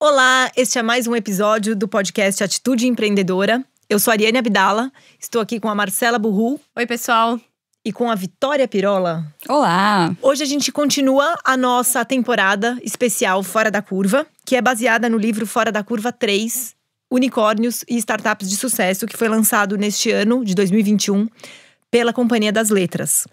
Olá, este é mais um episódio do podcast Atitude Empreendedora. Eu sou a Ariane Abdala, estou aqui com a Marcela Burru. Oi, pessoal. E com a Vitória Pirola. Olá! Hoje a gente continua a nossa temporada especial Fora da Curva, que é baseada no livro Fora da Curva 3, Unicórnios e Startups de Sucesso, que foi lançado neste ano de 2021 pela Companhia das Letras.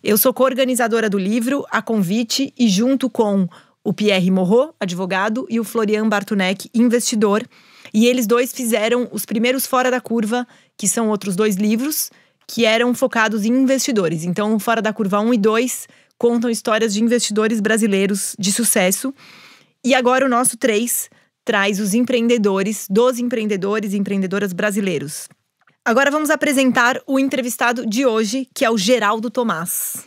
Eu sou co-organizadora do livro, a convite, e junto com o Pierre Morro, advogado, e o Florian Bartunek, investidor. E eles dois fizeram os primeiros Fora da Curva, que são outros 2 livros, que eram focados em investidores. Então, Fora da Curva 1 e 2 contam histórias de investidores brasileiros de sucesso. E agora o nosso 3 traz os empreendedores, dos empreendedores e empreendedoras brasileiros. Agora vamos apresentar o entrevistado de hoje, que é o Geraldo Tomás.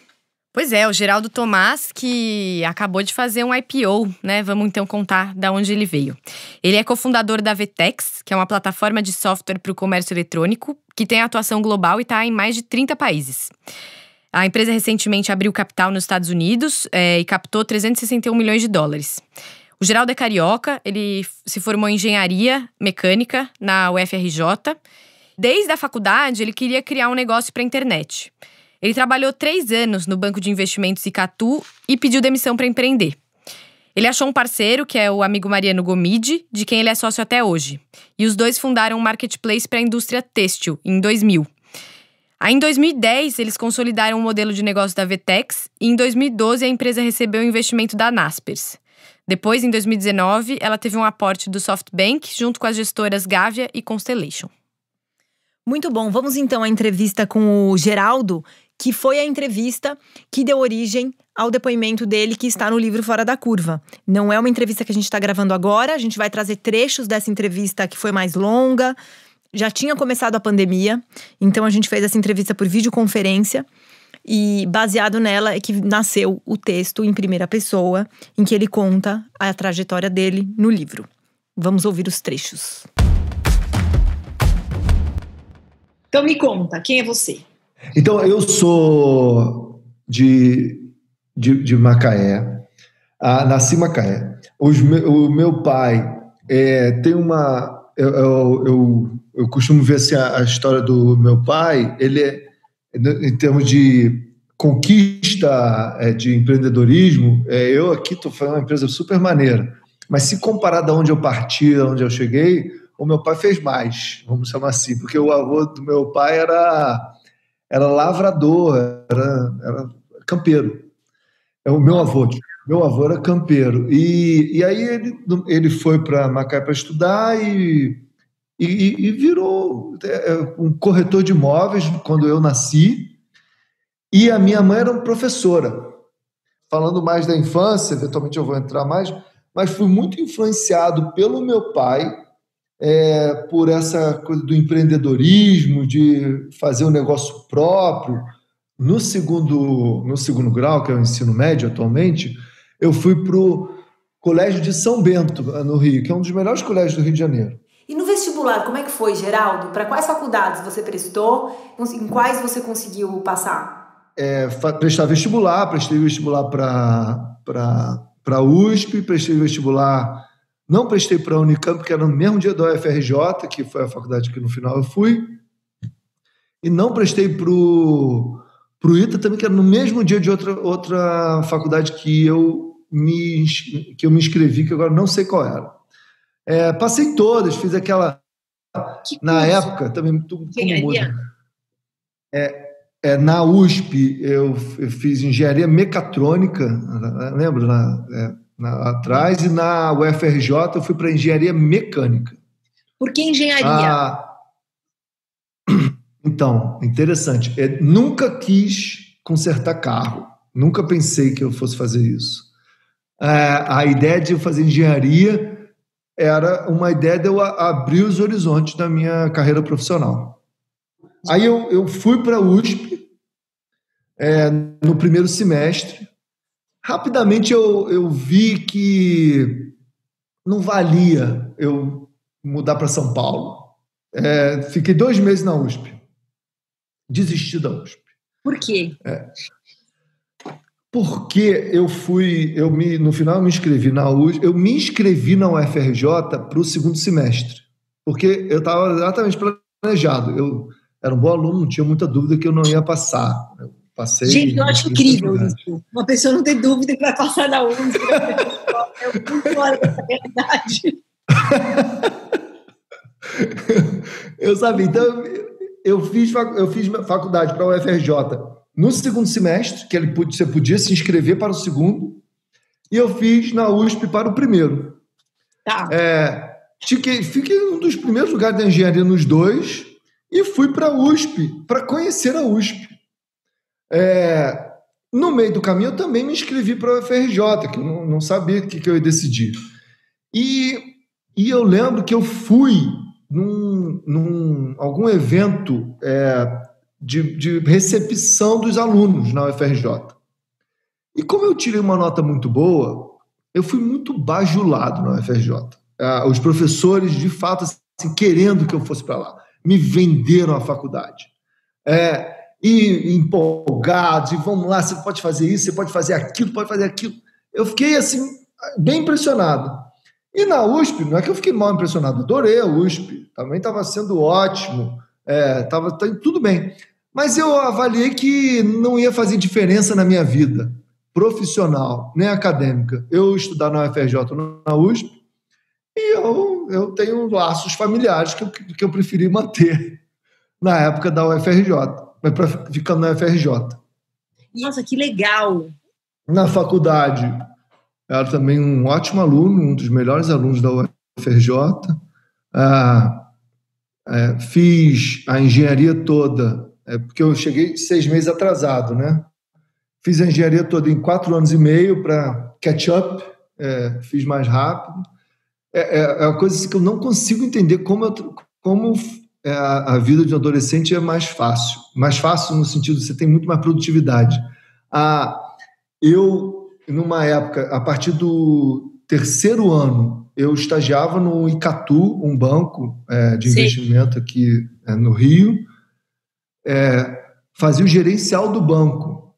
Pois é, o Geraldo Tomás, que acabou de fazer um IPO, né? Vamos então contar de onde ele veio. Ele é cofundador da Vetex, que é uma plataforma de software para o comércio eletrônico, que tem atuação global e está em mais de 30 países. A empresa recentemente abriu capital nos Estados Unidos e captou 361 milhões de dólares. O Geraldo é carioca, ele se formou em engenharia mecânica na UFRJ. Desde a faculdade, ele queria criar um negócio para a internet. Ele trabalhou 3 anos no banco de investimentos Icatu e pediu demissão para empreender. Ele achou um parceiro, que é o amigo Mariano Gomide, de quem ele é sócio até hoje. E os dois fundaram um marketplace para a indústria têxtil, em 2000. Aí, em 2010, eles consolidaram o modelo de negócio da Vetex e em 2012 a empresa recebeu o investimento da Naspers. Depois, em 2019, ela teve um aporte do SoftBank junto com as gestoras Gávea e Constellation. Muito bom, vamos então à entrevista com o Geraldo, que foi a entrevista que deu origem ao depoimento dele que está no livro Fora da Curva. Não é uma entrevista que a gente está gravando agora, a gente vai trazer trechos dessa entrevista que foi mais longa. Já tinha começado a pandemia, então a gente fez essa entrevista por videoconferência e baseado nela é que nasceu o texto em primeira pessoa, em que ele conta a trajetória dele no livro. Vamos ouvir os trechos. Então me conta, quem é você? Então, eu sou de Macaé, nasci em Macaé. O meu pai tem uma... Eu costumo ver assim, a história do meu pai, ele é, em termos de conquista de empreendedorismo, eu aqui estou fazendo uma empresa super maneira, mas se comparar de onde eu parti, de onde eu cheguei, o meu pai fez mais, vamos chamar assim, porque o avô do meu pai era lavrador, era campeiro. O meu avô era campeiro. E aí ele foi para Macaé para estudar e virou um corretor de imóveis quando eu nasci. E a minha mãe era uma professora. Falando mais da infância, eventualmente eu vou entrar mais, mas fui muito influenciado pelo meu pai, por essa coisa do empreendedorismo, de fazer um negócio próprio. No segundo grau, que é o ensino médio atualmente, eu fui para o Colégio de São Bento, no Rio, que é um dos melhores colégios do Rio de Janeiro. E no vestibular, como é que foi, Geraldo? Para quais faculdades você prestou? Em quais você conseguiu passar? Prestei vestibular para USP, prestei vestibular... Não prestei para a Unicamp, porque era no mesmo dia da UFRJ, que foi a faculdade que no final eu fui. E não prestei para o ITA também, que era no mesmo dia de outra faculdade que eu me inscrevi, que agora não sei qual era. Passei todas, fiz aquela... Na época, também tudo como muda. Na USP, eu fiz engenharia mecatrônica, lembro? Atrás, e na UFRJ eu fui para engenharia mecânica. Por que engenharia? Então, interessante. Nunca quis consertar carro. Nunca pensei que eu fosse fazer isso. A ideia de eu fazer engenharia era uma ideia de eu abrir os horizontes da minha carreira profissional. Aí eu fui para a USP no primeiro semestre. Rapidamente eu vi que não valia eu mudar para São Paulo. Fiquei 2 meses na USP. Desisti da USP. Por quê? Porque no final eu me inscrevi na USP, eu me inscrevi na UFRJ para o segundo semestre, porque eu estava exatamente planejado. Eu era um bom aluno, não tinha muita dúvida que eu não ia passar. Eu passei. Gente, eu acho incrível isso. Uma pessoa não ter dúvida que vai passar na USP. É muito fora dessa realidade. Eu sabia. Então, eu fiz faculdade para a UFRJ no segundo semestre, que você podia se inscrever para o segundo, e eu fiz na USP para o primeiro. Tá. Fiquei em um dos primeiros lugares da engenharia nos dois e fui para a USP, para conhecer a USP. No meio do caminho, eu também me inscrevi para a UFRJ, que eu não sabia o que eu ia decidir. E eu lembro que eu fui num algum evento de recepção dos alunos na UFRJ. E como eu tirei uma nota muito boa, eu fui muito bajulado na UFRJ. Os professores, de fato, assim, querendo que eu fosse para lá, me venderam a faculdade. E empolgados, e vamos lá, você pode fazer isso, você pode fazer aquilo, pode fazer aquilo. Eu fiquei, assim, bem impressionado. E na USP, não é que eu fiquei mal impressionado, adorei a USP, também estava sendo ótimo, estava tudo bem. Mas eu avaliei que não ia fazer diferença na minha vida profissional, nem acadêmica. Eu estudar na UFRJ ou na USP, e eu tenho laços familiares que eu preferi manter na época da UFRJ, ficando na UFRJ. Nossa, que legal! Na faculdade, era também um ótimo aluno, um dos melhores alunos da UFRJ. Fiz a engenharia toda, porque eu cheguei 6 meses atrasado, né? Fiz a engenharia toda em 4 anos e meio para catch up, fiz mais rápido. É uma coisa assim que eu não consigo entender como a vida de um adolescente é mais fácil. Mais fácil no sentido de você tem muito mais produtividade. Eu, numa época, a partir do 3º ano, eu estagiava no Icatu, um banco de investimento aqui no Rio. Fazia o gerencial do banco.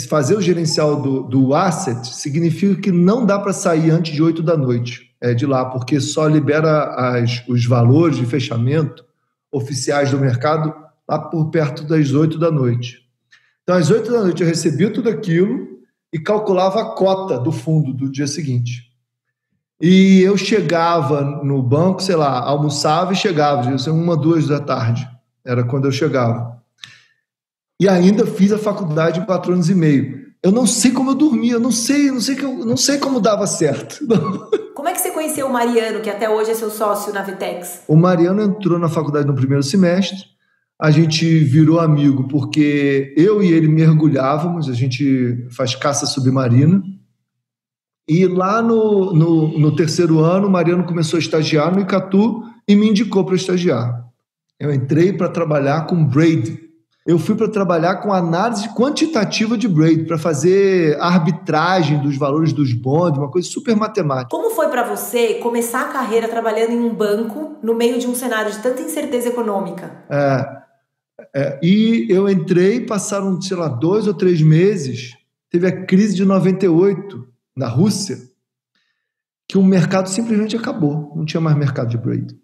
Fazer o gerencial do asset significa que não dá para sair antes de 8 da noite de lá, porque só libera os valores de fechamento oficiais do mercado lá por perto das 8 da noite. Então, às 8 da noite eu recebia tudo aquilo e calculava a cota do fundo do dia seguinte. E eu chegava no banco, sei lá, almoçava e chegava, 1, 2 da tarde, era quando eu chegava. E ainda fiz a faculdade em 4 anos e meio. Eu não sei como eu dormia, eu não sei como dava certo. Como é que você conheceu o Mariano, que até hoje é seu sócio na Vtex? O Mariano entrou na faculdade no primeiro semestre, a gente virou amigo porque eu e ele mergulhávamos, a gente faz caça submarina, e lá no 3º ano o Mariano começou a estagiar no Icatu e me indicou para estagiar. Eu entrei para trabalhar com Braid. Eu fui para trabalhar com análise quantitativa de Braid, para fazer arbitragem dos valores dos bonds, uma coisa super matemática. Como foi para você começar a carreira trabalhando em um banco no meio de um cenário de tanta incerteza econômica? E eu entrei, passaram, 2 ou 3 meses, teve a crise de 98 na Rússia, que o mercado simplesmente acabou, não tinha mais mercado de Braid.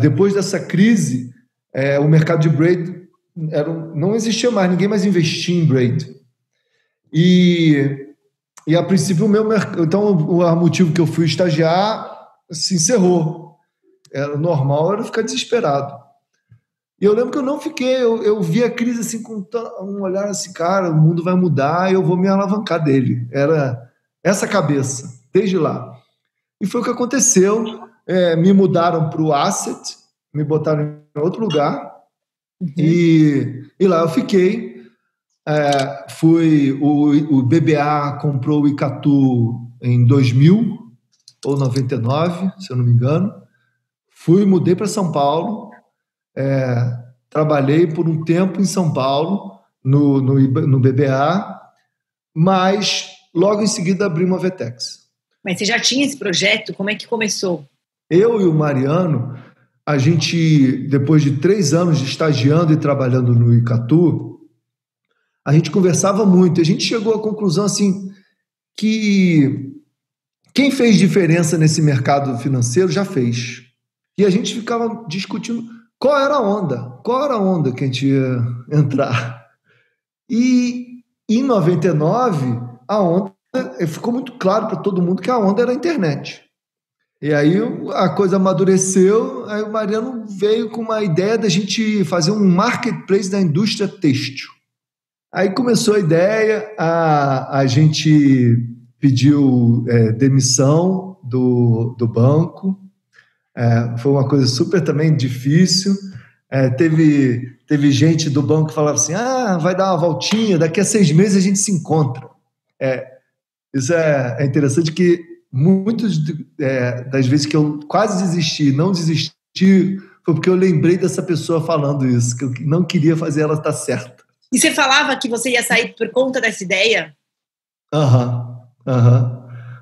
Depois dessa crise, o mercado de Braid não existia mais, ninguém mais investia em Braid. E a princípio então o motivo que eu fui estagiar se encerrou. Normal era ficar desesperado. E eu lembro que eu não fiquei, eu vi a crise assim com um olhar assim, cara, o mundo vai mudar e eu vou me alavancar dele. Era essa cabeça, desde lá. E foi o que aconteceu. Me mudaram para o Asset, me botaram em outro lugar. E lá eu fiquei. O BBA comprou o Icatu em 2000 ou 99, se eu não me engano. Mudei para São Paulo. Trabalhei por um tempo em São Paulo, no BBA, mas logo em seguida abri uma Vtex. Mas você já tinha esse projeto? Como é que começou? Eu e o Mariano, a gente, depois de 3 anos de estagiando e trabalhando no Icatu, A gente conversava muito. A gente chegou à conclusão assim, que quem fez diferença nesse mercado financeiro já fez. E a gente ficava discutindo qual era a onda que a gente ia entrar. E em 99, a onda, ficou muito claro para todo mundo que a onda era a internet. E aí a coisa amadureceu, aí o Mariano veio com uma ideia da gente fazer um marketplace da indústria têxtil. Aí começou a ideia, a gente pediu demissão do banco, foi uma coisa super também difícil. Teve gente do banco que falava assim, vai dar uma voltinha, daqui a 6 meses a gente se encontra. Isso é interessante, que muitas das vezes que eu quase desisti, não desisti, foi porque eu lembrei dessa pessoa falando isso, que eu não queria fazer ela estar certa. E você falava que você ia sair por conta dessa ideia?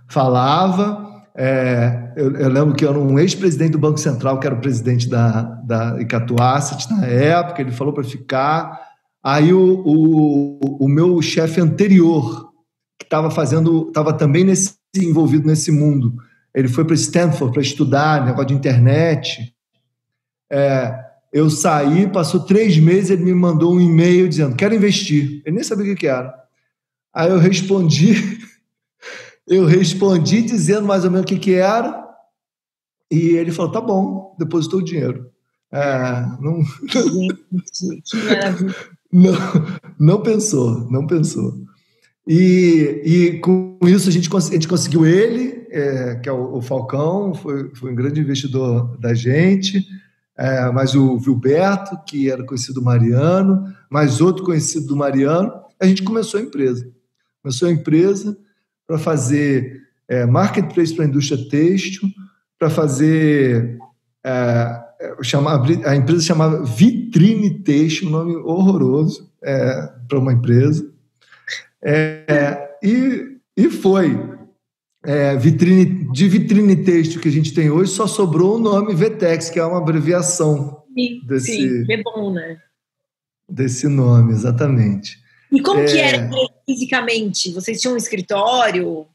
Falava. Eu lembro que eu era um ex-presidente do Banco Central, que era o presidente da Icatu Asset na época, ele falou para ficar. Aí o meu chefe anterior, que estava também envolvido nesse mundo, ele foi para Stanford para estudar negócio de internet. Eu saí, passou 3 meses, ele me mandou um e-mail dizendo, quero investir. Ele nem sabia o que era. Aí eu respondi dizendo mais ou menos o que era, e ele falou, tá bom, depositou o dinheiro. Não pensou. E com isso a gente conseguiu ele, que é o Falcão, foi um grande investidor da gente, mais o Vilberto, que era conhecido do Mariano, mais outro conhecido do Mariano. A gente começou a empresa para fazer marketplace para a indústria têxtil, para fazer a empresa chamava Vitrine Têxtil, um nome horroroso para uma empresa, e foi de Vitrine Têxtil que a gente tem hoje, só sobrou o nome VTEX, que é uma abreviação sim, é bom, né? Desse nome, exatamente. E como que era fisicamente? Vocês tinham um escritório?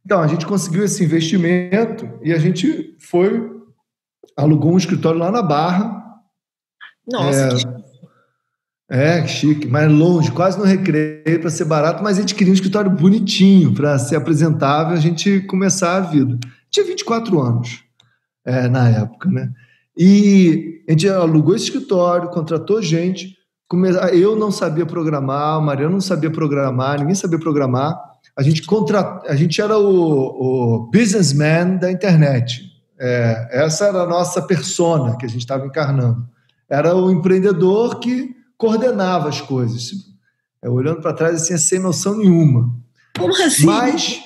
Então, a gente conseguiu esse investimento e a gente alugou um escritório lá na Barra. Nossa, que chique, mais longe, quase no Recreio, para ser barato, mas a gente queria um escritório bonitinho, para ser apresentável, a gente começar a vida. Tinha 24 anos na época, né? E a gente alugou esse escritório, contratou gente. Eu não sabia programar, o Mariano não sabia programar, ninguém sabia programar. A gente era o businessman da internet. Essa era a nossa persona que a gente estava encarnando. Era o empreendedor que coordenava as coisas. Olhando para trás, assim, sem noção nenhuma. Como assim? Mas,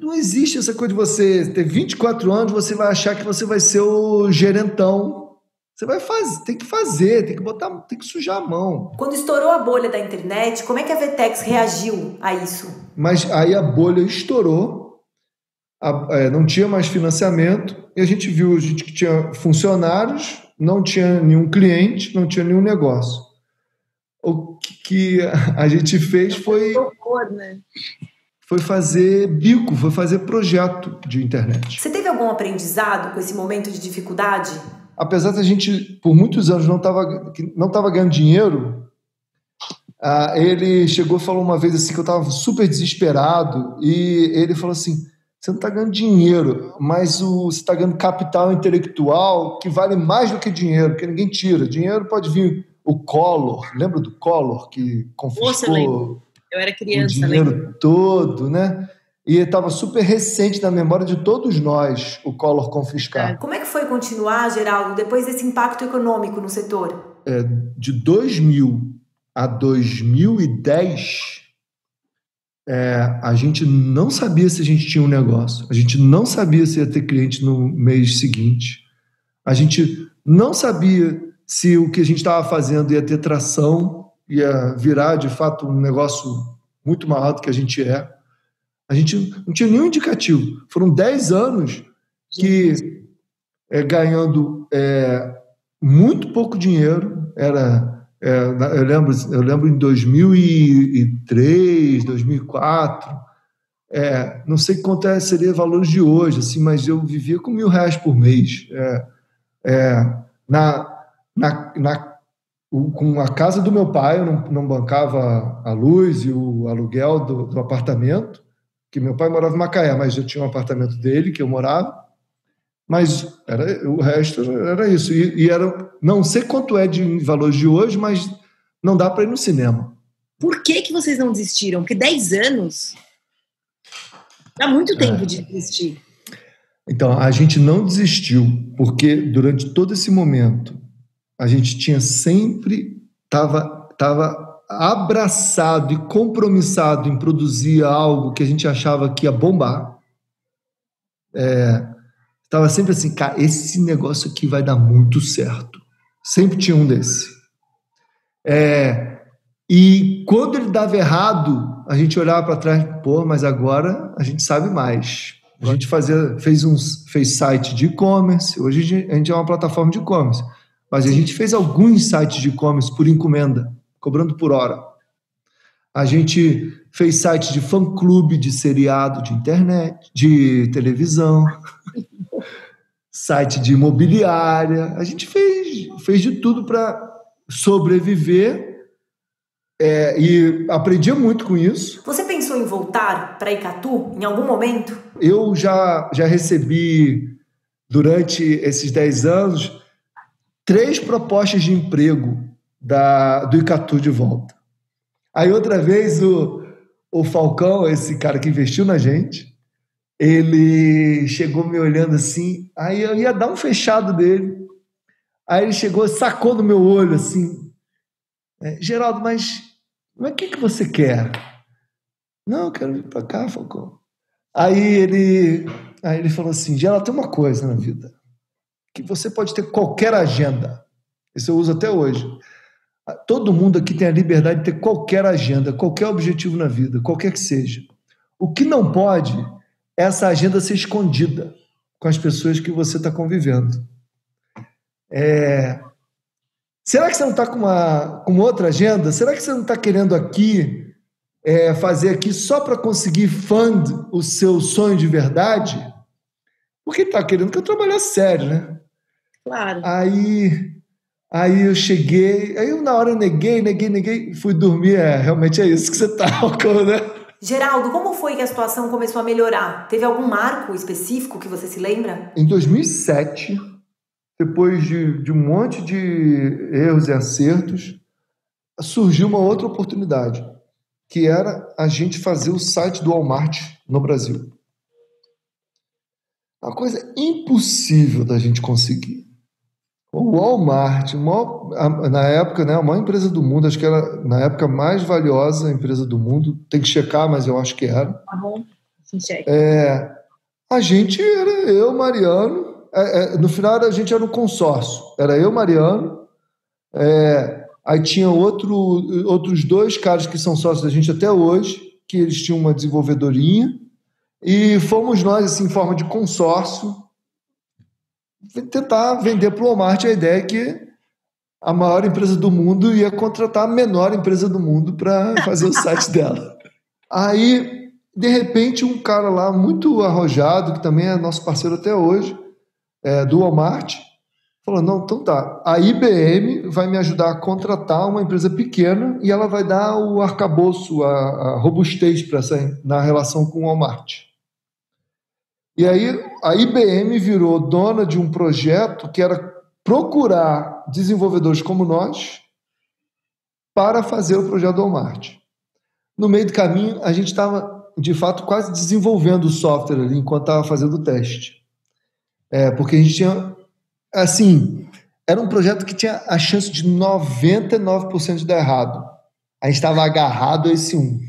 não existe essa coisa de você ter 24 anos, você vai achar que você vai ser o gerentão. Você vai fazer, tem que fazer, tem que sujar a mão. Quando estourou a bolha da internet, como é que a VTEX reagiu a isso? Mas aí a bolha estourou, não tinha mais financiamento, e a gente viu que tinha funcionários, não tinha nenhum cliente, não tinha nenhum negócio. O que a gente fez foi fazer bico, foi fazer projeto de internet. Você teve algum aprendizado com esse momento de dificuldade? Apesar de a gente, por muitos anos, não estava ganhando dinheiro, ele chegou e falou uma vez assim, que eu estava super desesperado, e ele falou assim, você não está ganhando dinheiro, mas você está ganhando capital intelectual que vale mais do que dinheiro, que ninguém tira. Dinheiro pode vir o Collor, lembra do Collor, que confiscou eu era criança, o dinheiro todo, né? E estava super recente na memória de todos nós, o Collor confiscar. Como é que foi continuar, Geraldo, depois desse impacto econômico no setor? De 2000 a 2010, a gente não sabia se a gente tinha um negócio, a gente não sabia se ia ter cliente no mês seguinte, a gente não sabia se o que a gente estava fazendo ia ter tração, ia virar de fato um negócio muito maior do que a gente é. A gente não tinha nenhum indicativo. Foram 10 anos ganhando muito pouco dinheiro. Eu lembro em 2003, 2004, não sei quanto seria valores de hoje, assim, mas eu vivia com R$1.000 por mês. Com a casa do meu pai, eu não bancava a luz e o aluguel do apartamento, que meu pai morava em Macaé, mas eu tinha um apartamento dele, que eu morava, mas o resto era isso. E era, não sei quanto é de valores de hoje, mas não dá para ir no cinema. Por que vocês não desistiram? Porque 10 anos dá muito tempo de desistir. Então, a gente não desistiu, porque durante todo esse momento, a gente estava abraçado e compromissado em produzir algo que a gente achava que ia bombar. Estava sempre assim, cara, esse negócio aqui vai dar muito certo. Sempre tinha um desse. E quando ele dava errado, a gente olhava para trás, mas agora a gente sabe mais. A gente fez site de e-commerce, hoje a gente é uma plataforma de e-commerce, mas a gente fez alguns sites de e-commerce por encomenda, cobrando por hora. A gente fez site de fã-clube, de seriado, de internet, de televisão, site de imobiliária. A gente fez de tudo para sobreviver e aprendia muito com isso. Você pensou em voltar para Icatu em algum momento? Eu já recebi, durante esses 10 anos, 3 propostas de emprego do Icatu de volta. Aí outra vez o Falcão, esse cara que investiu na gente, ele chegou me olhando assim, aí eu ia dar um fechado dele. Aí ele chegou, sacou no meu olho assim, Geraldo, mas o que você quer? Não, eu quero vir para cá, Falcão. Aí ele falou assim, Geraldo, tem uma coisa na vida, que você pode ter qualquer agenda. Isso eu uso até hoje. Todo mundo aqui tem a liberdade de ter qualquer agenda, qualquer objetivo na vida, qualquer que seja. O que não pode é essa agenda ser escondida com as pessoas que você está convivendo. Será que você não está com outra agenda? Será que você não está querendo aqui fazer aqui só para conseguir fund o seu sonho de verdade? Porque ele está querendo que eu trabalhasse sério, né? Claro. Aí eu cheguei, na hora eu neguei, fui dormir, realmente é isso que você tá, né? Geraldo, como foi que a situação começou a melhorar? Teve algum marco específico que você se lembra? Em 2007, depois de um monte de erros e acertos, surgiu uma outra oportunidade, que era a gente fazer o site do Walmart no Brasil. Uma coisa impossível da gente conseguir. O Walmart, na época, né, a maior empresa do mundo, acho que era, na época, a mais valiosa empresa do mundo. Tem que checar, mas eu acho que era. Tá bom, sim, checa. A gente era eu, Mariano. No final, a gente era um consórcio. Era eu, Mariano. Aí tinha outros 2 caras que são sócios da gente até hoje, que eles tinham uma desenvolvedorinha. E fomos nós, assim, em forma de consórcio, tentar vender para o Walmart a ideia que a maior empresa do mundo ia contratar a menor empresa do mundo para fazer o site dela. Aí, de repente, um cara lá muito arrojado, que também é nosso parceiro até hoje, do Walmart, falou, não, então tá, a IBM vai me ajudar a contratar uma empresa pequena e ela vai dar o arcabouço, a robustez na relação com o Walmart. E aí a IBM virou dona de um projeto que era procurar desenvolvedores como nós para fazer o projeto do Walmart. No meio do caminho, a gente estava, de fato, quase desenvolvendo o software ali enquanto estava fazendo o teste. Porque a gente tinha, assim, era um projeto que tinha a chance de 99% de dar errado. A gente estava agarrado a esse 1.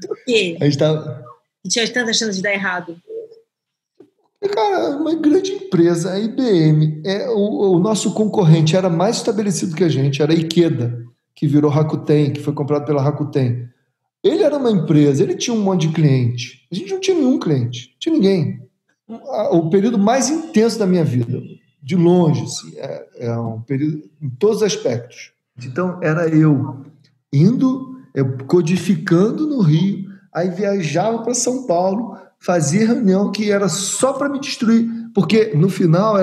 Por quê? A gente estava... E tinha tanta chance de dar errado? Cara, uma grande empresa, a IBM, o nosso concorrente era mais estabelecido que a gente, era a Ikeda, que virou Rakuten, que foi comprado pela Rakuten. Ele era uma empresa, ele tinha um monte de cliente. A gente não tinha nenhum cliente, não tinha ninguém. O período mais intenso da minha vida, de longe, assim, um período em todos os aspectos. Então, era eu indo, codificando no Rio, aí viajava para São Paulo, fazia reunião que era só para me destruir, porque no final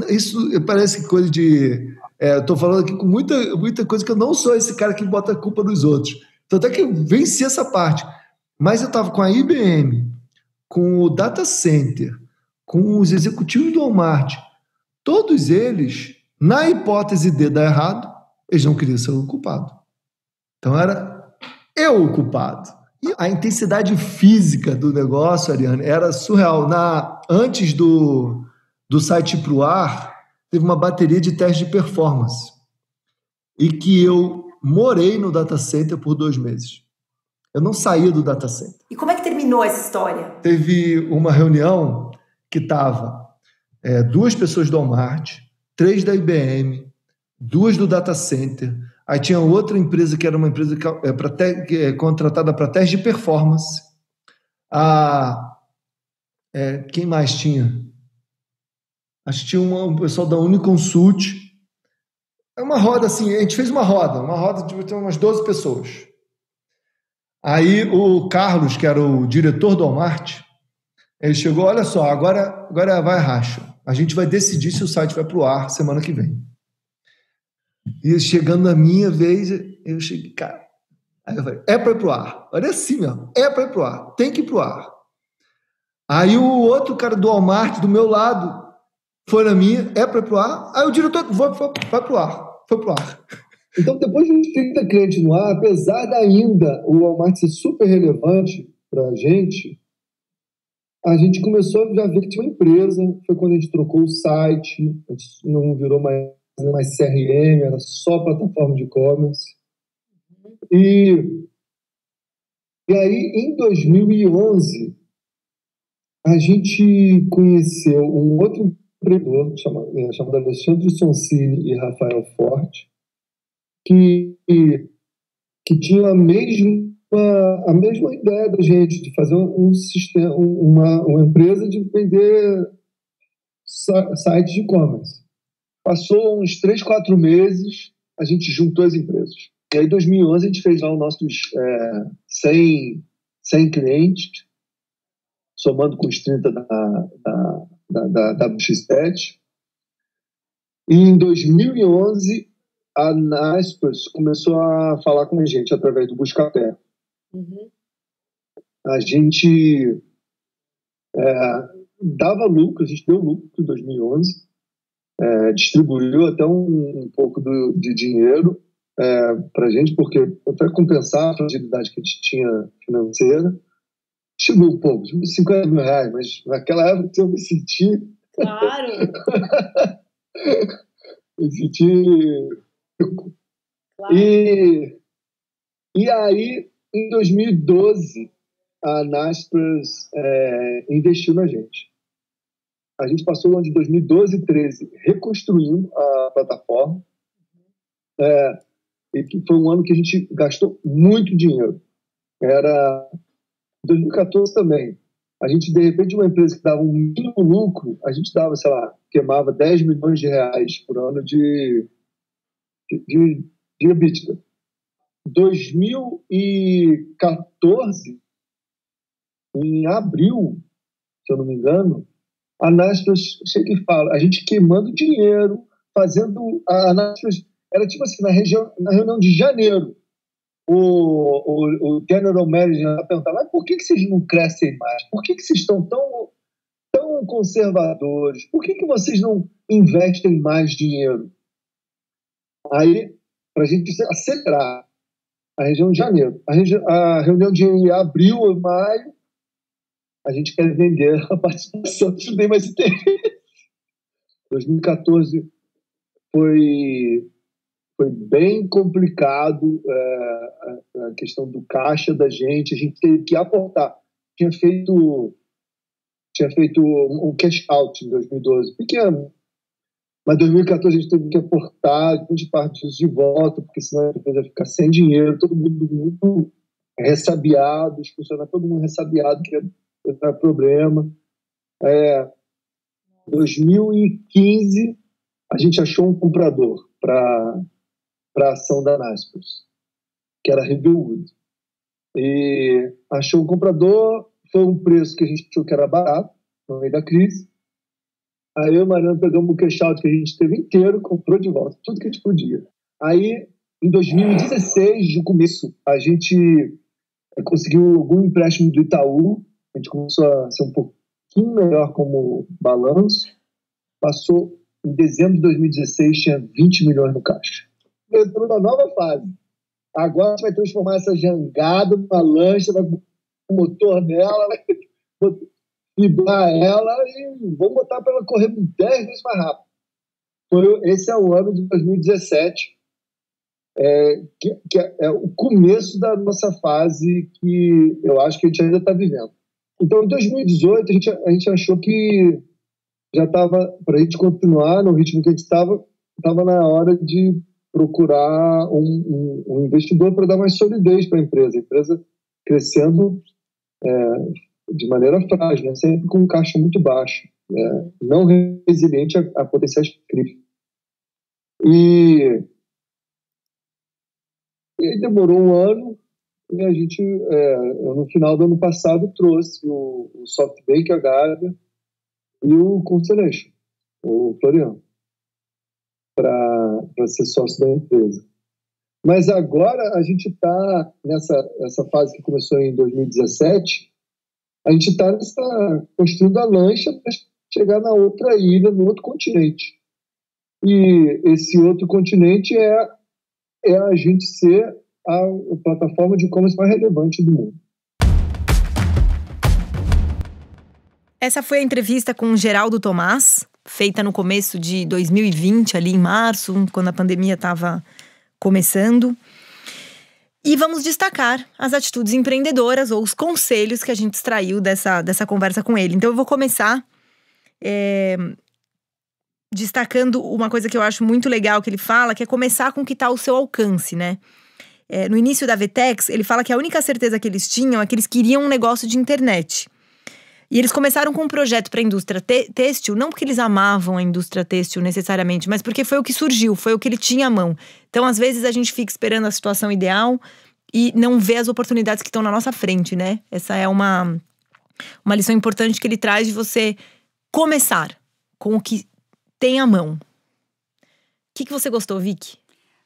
isso parece coisa de... eu estou falando aqui com muita coisa que eu não sou esse cara que bota a culpa nos outros. Tanto é que eu venci essa parte. Mas eu estava com a IBM, com o Data Center, com os executivos do Walmart, todos eles, na hipótese de dar errado, eles não queriam ser o culpado. Então era eu o culpado. E a intensidade física do negócio, Ariane, era surreal. Antes do site ir para o ar, teve uma bateria de teste de performance. E que eu morei no data center por 2 meses. Eu não saía do data center. E como é que terminou essa história? Teve uma reunião que estava 2 pessoas do Walmart, 3 da IBM, 2 do data center. Aí tinha outra empresa que era uma empresa contratada para teste de performance. Quem mais tinha? Acho que tinha um pessoal da Uniconsult. É uma roda assim, a gente fez uma roda de umas 12 pessoas. Aí o Carlos, que era o diretor do Walmart, ele chegou, olha só, agora vai racha. A gente vai decidir se o site vai para o ar semana que vem. E chegando na minha vez, eu cheguei, cara, aí eu falei, é para ir para o ar. Olha assim, ó, é para ir para o ar, tem que ir para o ar. Aí o outro cara do Walmart, do meu lado, foi na minha, é para ir para o ar. Aí o diretor, vai para o ar, foi para o ar. Então, depois de 30 clientes no ar, apesar de ainda o Walmart ser super relevante para a gente começou a já ver que tinha uma empresa. Foi quando a gente trocou o site, a gente não virou mais CRM, era só plataforma de e-commerce. E aí, em 2011, a gente conheceu um outro empreendedor chamado Alexandre Sonsini e Rafael Forte, que tinha a mesma ideia da gente, de fazer um sistema, uma empresa de vender sites de e-commerce. Passou uns 3, 4 meses, a gente juntou as empresas. E aí, em 2011, a gente fez lá os nossos 100 clientes, somando com os 30 da Xpet. E em 2011, a Naspers começou a falar com a gente através do Buscapé. Uhum. A gente dava lucro, a gente deu lucro em 2011, distribuiu até um pouco de dinheiro para a gente, porque até compensar a fragilidade que a gente tinha financeira. Chegou um pouco, tipo 50 mil reais, mas naquela época eu me senti... Claro! me senti... Claro. E aí, em 2012, a Naspers investiu na gente. A gente passou o ano de 2012 e 2013 reconstruindo a plataforma. E que foi um ano que a gente gastou muito dinheiro. Era 2014 também. A gente, de repente, uma empresa que dava um mínimo lucro, a gente dava, sei lá, queimava 10 milhões de reais por ano de EBITDA. 2014, em abril, se eu não me engano, a Naspers chega e fala, a gente queimando dinheiro, fazendo... A Naspers era tipo assim, na reunião de janeiro, o General Manager perguntava, mas por que vocês não crescem mais? Por que vocês estão tão conservadores? Por que vocês não investem mais dinheiro? Aí, para a gente acelerar a reunião de janeiro, a reunião de abril ou maio, a gente quer vender a participação, não tem mais interesse. 2014 foi bem complicado a questão do caixa da gente. A gente teve que aportar. Tinha feito um cash out em 2012, pequeno. Mas em 2014 a gente teve que aportar grande parte disso de volta, porque senão a empresa ia ficar sem dinheiro, todo mundo muito ressabiado, os funcionários, todo mundo ressabiado, que era problema. 2015 a gente achou um comprador. para a ação da Naspers, que era Riverwood. E achou um comprador, foi um preço que a gente achou que era barato, no meio da crise. Aí eu e o Mariano pegamos o cash out que a gente teve inteiro, comprou de volta, tudo que a gente podia. Aí, em 2016, no começo, a gente conseguiu algum empréstimo do Itaú, a gente começou a ser um pouquinho melhor como balanço. Passou, em dezembro de 2016, tinha 20 milhões no caixa. Entrou na nova fase. Agora a gente vai transformar essa jangada numa lancha, vai botar um motor nela, vai fibrar ela e vamos botar para ela correr 10 vezes mais rápido. Esse é o ano de 2017, que é o começo da nossa fase que eu acho que a gente ainda está vivendo. Então, em 2018, a gente achou que já estava, para a gente continuar no ritmo que a gente estava na hora de procurar um investidor para dar mais solidez para a empresa crescendo de maneira frágil, né? Sempre com um caixa muito baixo, não resiliente a potenciais crises. E demorou um ano e a gente, no final do ano passado, trouxe o SoftBank, a Gávea e o Constellation, o Floriano, para ser sócio da empresa. Mas agora a gente está nessa fase que começou em 2017, a gente está construindo a lancha para chegar na outra ilha, no outro continente. E esse outro continente é a gente ser a plataforma de e-commerce mais relevante do mundo. Essa foi a entrevista com o Geraldo Thomaz, feita no começo de 2020, ali em março, quando a pandemia estava começando. E vamos destacar as atitudes empreendedoras ou os conselhos que a gente extraiu dessa conversa com ele. Então eu vou começar destacando uma coisa que eu acho muito legal que ele fala, que é começar com o que está ao seu alcance, né? No início da VTEX, ele fala que a única certeza que eles tinham é que eles queriam um negócio de internet. E eles começaram com um projeto para a indústria têxtil, não porque eles amavam a indústria têxtil necessariamente, mas porque foi o que surgiu, foi o que ele tinha à mão. Então, às vezes, a gente fica esperando a situação ideal e não vê as oportunidades que estão na nossa frente, né? Essa é uma lição importante que ele traz de você começar com o que tem à mão. O que você gostou, Vicky?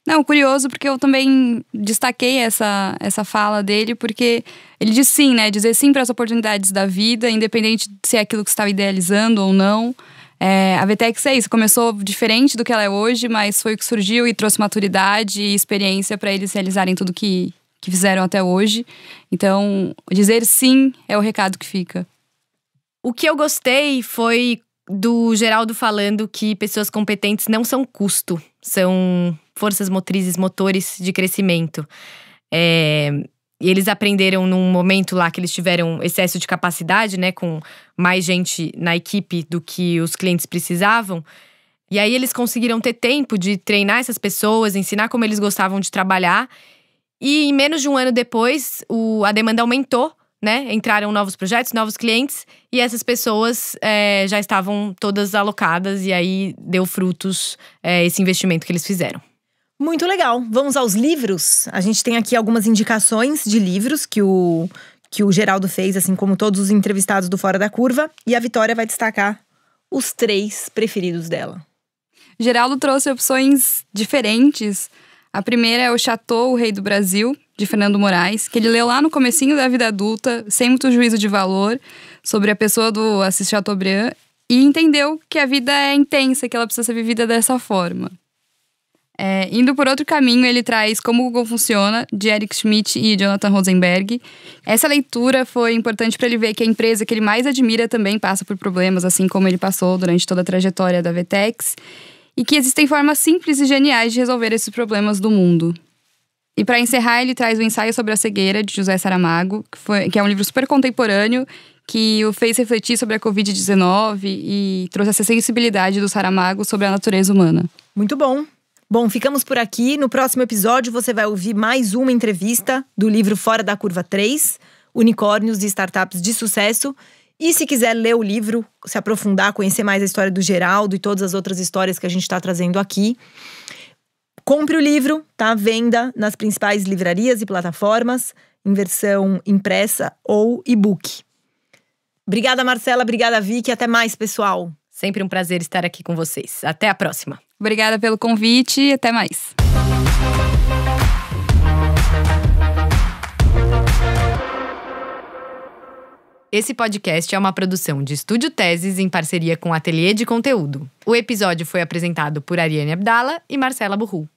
Não, curioso, porque eu também destaquei essa fala dele, porque ele diz sim, né? Dizer sim para as oportunidades da vida, independente de se é aquilo que você estava idealizando ou não. A VTEX é isso, começou diferente do que ela é hoje, mas foi o que surgiu e trouxe maturidade e experiência para eles realizarem tudo que fizeram até hoje. Então, dizer sim é o recado que fica. O que eu gostei foi do Geraldo falando que pessoas competentes não são custo, são forças motrizes, motores de crescimento. E eles aprenderam num momento lá que eles tiveram excesso de capacidade, né, com mais gente na equipe do que os clientes precisavam. E aí eles conseguiram ter tempo de treinar essas pessoas, ensinar como eles gostavam de trabalhar. E em menos de um ano depois, a demanda aumentou, né? Entraram novos projetos, novos clientes, e essas pessoas já estavam todas alocadas, e aí deu frutos esse investimento que eles fizeram. Muito legal. Vamos aos livros. A gente tem aqui algumas indicações de livros que o Geraldo fez, assim como todos os entrevistados do Fora da Curva, e a Vitória vai destacar os 3 preferidos dela. Geraldo trouxe opções diferentes. A primeira é o Chateau, o Rei do Brasil, de Fernando Moraes, que ele leu lá no comecinho da vida adulta, sem muito juízo de valor, sobre a pessoa do Assis Chateaubriand, e entendeu que a vida é intensa, que ela precisa ser vivida dessa forma. Indo por outro caminho, ele traz Como o Google Funciona, de Eric Schmidt e Jonathan Rosenberg. Essa leitura foi importante para ele ver que a empresa que ele mais admira também passa por problemas, assim como ele passou durante toda a trajetória da VTEX, e que existem formas simples e geniais de resolver esses problemas do mundo. E para encerrar, ele traz o Ensaio sobre a Cegueira, de José Saramago, que é um livro super contemporâneo, que o fez refletir sobre a Covid-19 e trouxe essa sensibilidade do Saramago sobre a natureza humana. Muito bom. Bom, ficamos por aqui. No próximo episódio você vai ouvir mais uma entrevista do livro Fora da Curva 3, Unicórnios e Startups de Sucesso. E se quiser ler o livro, se aprofundar, conhecer mais a história do Geraldo e todas as outras histórias que a gente está trazendo aqui, Compre o livro, tá à venda nas principais livrarias e plataformas, em versão impressa ou e-book. Obrigada, Marcela. Obrigada, Vicky. Até mais, pessoal. Sempre um prazer estar aqui com vocês. Até a próxima. Obrigada pelo convite e até mais. Esse podcast é uma produção de Estúdio Teses em parceria com o Ateliê de Conteúdo. O episódio foi apresentado por Ariane Abdala e Marcela Burru.